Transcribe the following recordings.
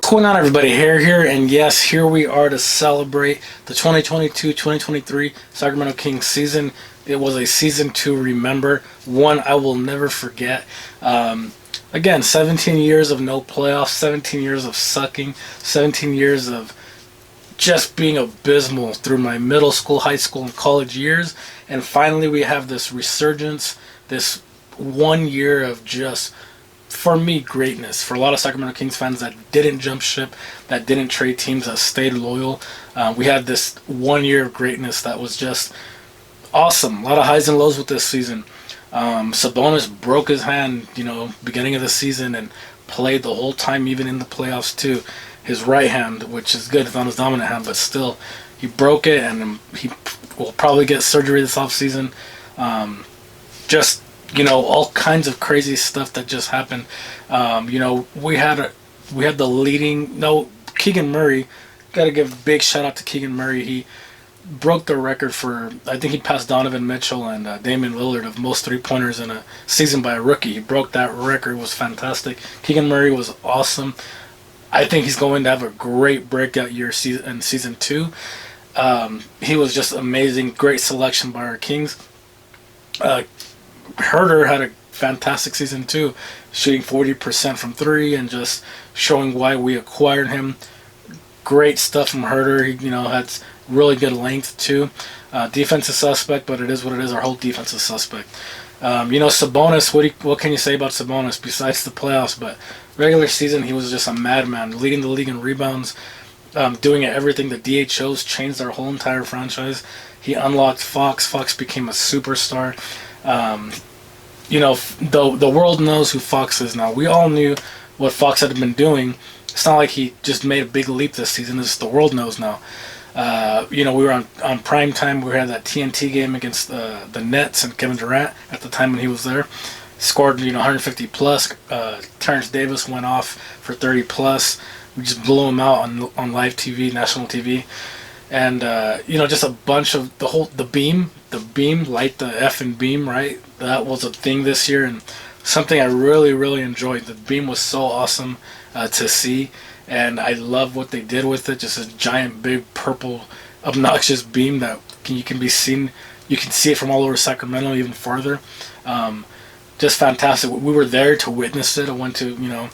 What's going on, everybody? Here, and yes, here we are to celebrate the 2022-2023 Sacramento Kings season. It was a season to remember, one I will never forget. Again, 17 years of no playoffs, 17 years of sucking, 17 years of just being abysmal through my middle school, high school, and college years. And finally, we have this resurgence, this 1 year of just, for me, greatness. For a lot of Sacramento Kings fans that didn't jump ship, that didn't trade teams, that stayed loyal, we had this 1 year of greatness that was just awesome. A lot of highs and lows with this season. Sabonis broke his hand, beginning of the season, and played the whole time, even in the playoffs too. His right hand, which is good, it's not his dominant hand, but still, he broke it, and he will probably get surgery this offseason. Just, all kinds of crazy stuff that just happened. We had the leading, Keegan Murray, got to give a big shout out to Keegan Murray. He broke the record for, I think he passed Donovan Mitchell and Damian Lillard of most three-pointers in a season by a rookie. He broke that record. It was fantastic. Keegan Murray was awesome. I think he's going to have a great breakout year in season 2. He was just amazing. Great selection by our Kings. Herder had a fantastic season too, shooting 40% from 3 and just showing why we acquired him. Great stuff from Herder. He, had really good length too. Defense is suspect, but it is what it is. Our whole defense is suspect. Sabonis, what can you say about Sabonis besides the playoffs? But regular season, he was just a madman, leading the league in rebounds, doing everything. The DHOs changed our whole entire franchise. He unlocked Fox. Fox became a superstar. The world knows who Fox is now. We all knew what Fox had been doing. It's not like he just made a big leap this season. The world knows now. We were on prime time. We had that TNT game against the Nets and Kevin Durant at the time when he was there. Scored 150 plus. Terrence Davis went off for 30 plus. We just blew him out on live TV, national TV, and just a bunch of the beam, light the effing beam, right? That was a thing this year, and something I really, really enjoyed. The beam was so awesome to see. And I love what they did with it. Just a giant, big, purple, obnoxious beam that you can be seen. You can see it from all over Sacramento, even farther. Just fantastic. We were there to witness it. I went to,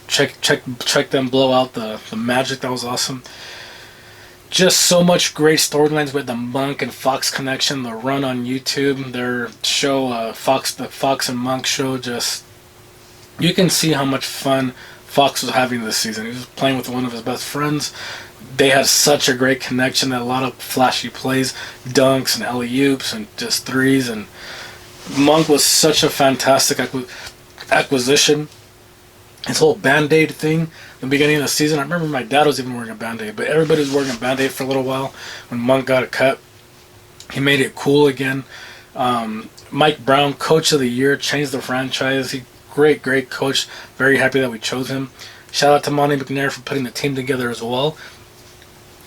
check them blow out the magic. That was awesome. Just so much great storylines with the Monk and Fox connection. The run on YouTube, their show, the Fox and Monk show. Just, you can see how much fun Fox was having this season. He was playing with one of his best friends. They had such a great connection. That a lot of flashy plays, dunks and alley-oops and just threes. And Monk was such a fantastic acquisition. His whole Band-Aid thing, the beginning of the season, I remember my dad was even wearing a Band-Aid, but everybody was wearing a Band-Aid for a little while. When Monk got a cut, he made it cool again. Mike Brown, Coach of the Year, changed the franchise. Great coach. Very happy that we chose him. Shout out to Monty McNair for putting the team together as well.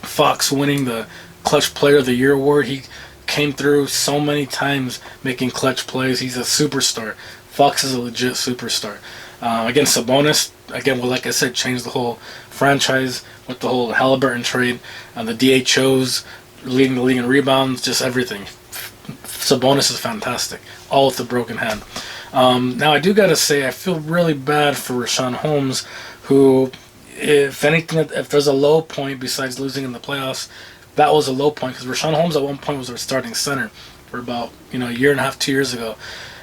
Fox winning the Clutch Player of the Year award. He came through so many times making clutch plays. He's a superstar. Fox is a legit superstar. Again, Sabonis, like I said, changed the whole franchise with the whole Halliburton trade. The DHOs leading the league in rebounds, just everything. Sabonis is fantastic. All with the broken hand. Now, I do got to say, I feel really bad for Richaun Holmes, who, if anything, if there's a low point besides losing in the playoffs, that was a low point, because Richaun Holmes at one point was our starting center for about, a year and a half, 2 years ago.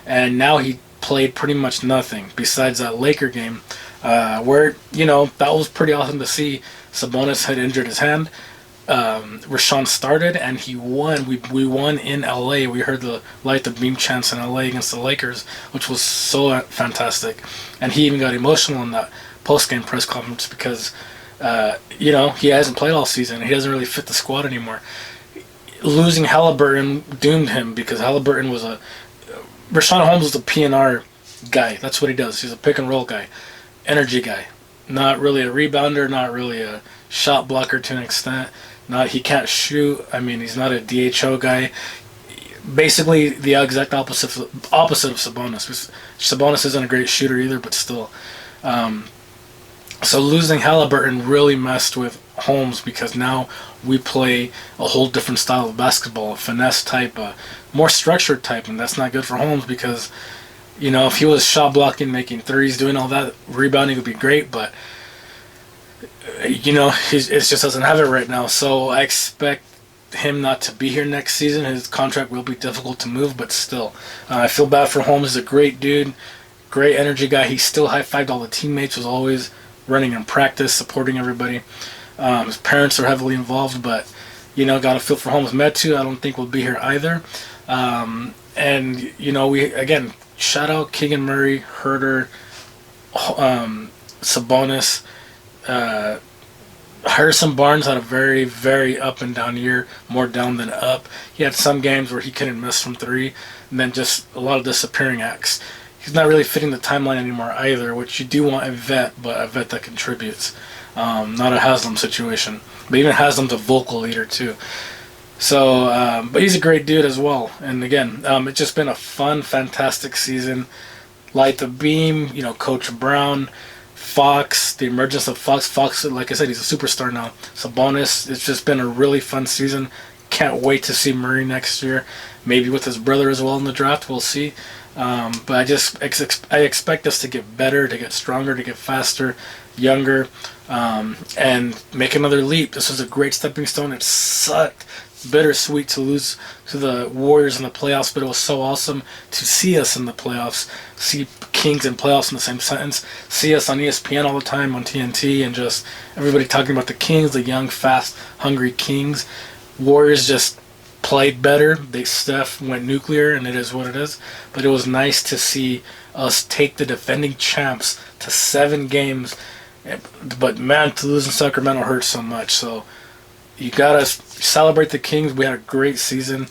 And now he played pretty much nothing besides that Laker game, where, that was pretty awesome to see. Sabonis had injured his hand. Richaun started and he won. We won in LA. We heard the light the beam chants in LA against the Lakers, which was so fantastic. And he even got emotional in that post-game press conference because he hasn't played all season. He doesn't really fit the squad anymore. Losing Halliburton doomed him, because Halliburton was Richaun Holmes was a PNR guy. That's what he does. He's a pick and roll guy, energy guy. Not really a rebounder, not really a shot blocker to an extent. He can't shoot. I mean, he's not a DHO guy. Basically, the exact opposite of Sabonis. Sabonis isn't a great shooter either, but still. So losing Halliburton really messed with Holmes, because now we play a whole different style of basketball, a finesse type, a more structured type, and that's not good for Holmes because, if he was shot blocking, making threes, doing all that, rebounding would be great, but, it just doesn't have it right now. So I expect him not to be here next season. His contract will be difficult to move, but still, I feel bad for Holmes. He's a great dude, great energy guy. He still high-fived all the teammates, was always running in practice, supporting everybody. His parents are heavily involved, but, got to feel for Holmes. Metu, I don't think will be here either. We, again, shout out Keegan Murray, Herter, Sabonis. Harrison Barnes had a very, very up and down year, more down than up. He had some games where he couldn't miss from three, and then just a lot of disappearing acts. He's not really fitting the timeline anymore either, which you do want a vet, but a vet that contributes. Not a Haslam situation. But even Haslam's a vocal leader too. So, but he's a great dude as well. And again, it's just been a fun, fantastic season. Light the beam, Coach Brown, Fox, the emergence of Fox. Fox, like I said, he's a superstar now. Sabonis, it's just been a really fun season. Can't wait to see Murray next year. Maybe with his brother as well in the draft, we'll see. But I expect us to get better, to get stronger, to get faster, younger, and make another leap. This was a great stepping stone. It sucked, bittersweet to lose to the Warriors in the playoffs, but it was so awesome to see us in the playoffs, see Kings in playoffs in the same sentence, see us on ESPN all the time, on TNT, and just everybody talking about the Kings, the young, fast, hungry Kings. Warriors just played better. Steph went nuclear, and it is what it is. But it was nice to see us take the defending champs to 7 games. But man, to lose in Sacramento hurts so much. So you gotta celebrate the Kings. We had a great season,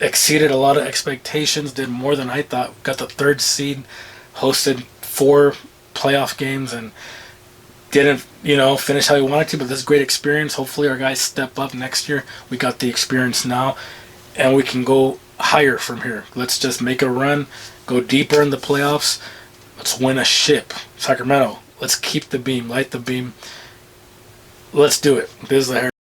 exceeded a lot of expectations, did more than I thought. Got the 3rd seed, hosted 4 playoff games, and didn't, finish how we wanted to, but this is great experience. Hopefully our guys step up next year. We got the experience now, and we can go higher from here. Let's just make a run, go deeper in the playoffs. Let's win a ship. Sacramento, let's keep the beam, light the beam. Let's do it. This is the